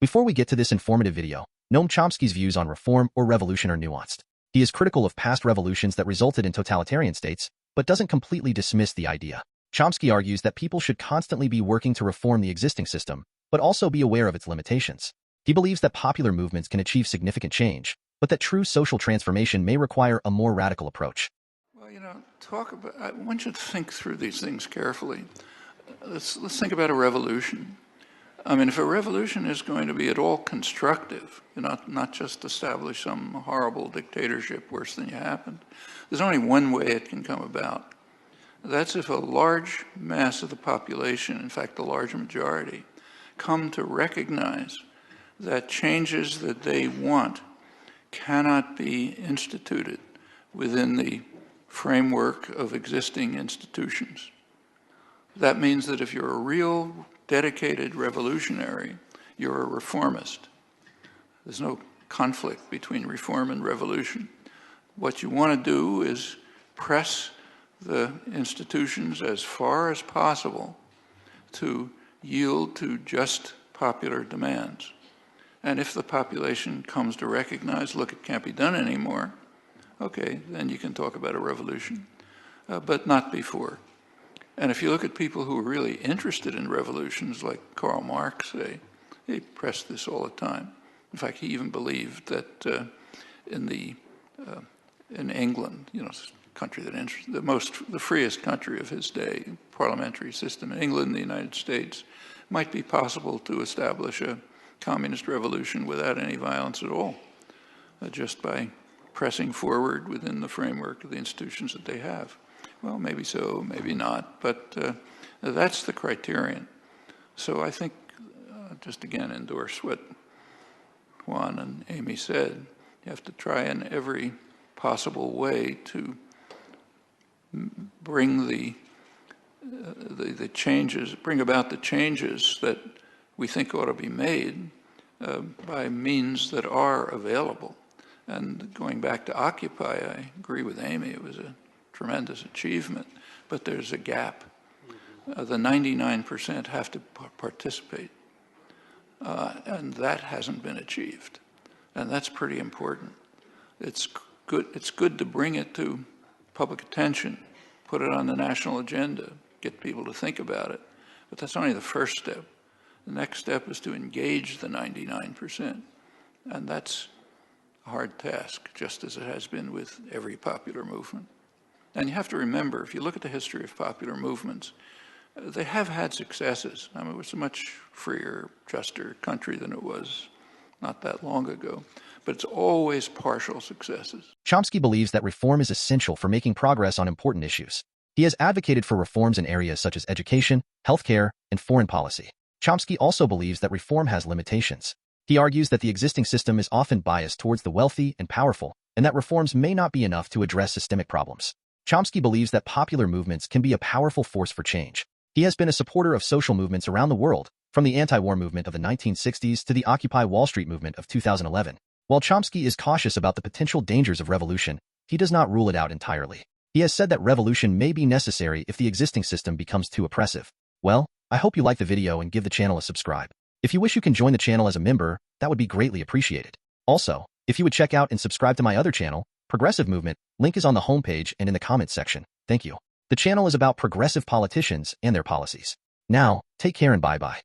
Before we get to this informative video, Noam Chomsky's views on reform or revolution are nuanced. He is critical of past revolutions that resulted in totalitarian states, but doesn't completely dismiss the idea. Chomsky argues that people should constantly be working to reform the existing system, but also be aware of its limitations. He believes that popular movements can achieve significant change, but that true social transformation may require a more radical approach. Well, one should think through these things carefully. Let's think about a revolution. I mean, if a revolution is going to be at all constructive, not just establish some horrible dictatorship worse than you happened, there's only one way it can come about. That's if a large mass of the population, in fact, the large majority, come to recognize that changes that they want cannot be instituted within the framework of existing institutions. That means that if you're a real dedicated revolutionary, you're a reformist. There's no conflict between reform and revolution. What you want to do is press the institutions as far as possible to yield to just popular demands. And if the population comes to recognize, look, it can't be done anymore, okay, then you can talk about a revolution, but not before. And if you look at people who are really interested in revolutions, like Karl Marx, they pressed this all the time. In fact, he even believed that in England, country that the freest country of his day, parliamentary system in England, the United States, might be possible to establish a communist revolution without any violence at all, just by pressing forward within the framework of the institutions that they have. Well, maybe so, maybe not, but that's the criterion. So I think, just again, endorse what Juan and Amy said. You have to try in every possible way to bring the changes, bring about the changes that we think ought to be made by means that are available. And going back to Occupy, I agree with Amy, it was a tremendous achievement, but there's a gap. The 99% have to participate, and that hasn't been achieved. And that's pretty important. It's good to bring it to public attention, put it on the national agenda, get people to think about it, but that's only the first step. The next step is to engage the 99%, and that's a hard task, just as it has been with every popular movement. And you have to remember, if you look at the history of popular movements, they have had successes. I mean, it was a much freer, juster country than it was not that long ago, but it's always partial successes. Chomsky believes that reform is essential for making progress on important issues. He has advocated for reforms in areas such as education, healthcare, and foreign policy. Chomsky also believes that reform has limitations. He argues that the existing system is often biased towards the wealthy and powerful, and that reforms may not be enough to address systemic problems. Chomsky believes that popular movements can be a powerful force for change. He has been a supporter of social movements around the world, from the anti-war movement of the 1960s to the Occupy Wall Street movement of 2011. While Chomsky is cautious about the potential dangers of revolution, he does not rule it out entirely. He has said that revolution may be necessary if the existing system becomes too oppressive. Well, I hope you like the video and give the channel a subscribe. If you wish, you can join the channel as a member, that would be greatly appreciated. Also, if you would check out and subscribe to my other channel, Progressive Movement, link is on the homepage and in the comments section. Thank you. The channel is about progressive politicians and their policies. Now, take care and bye-bye.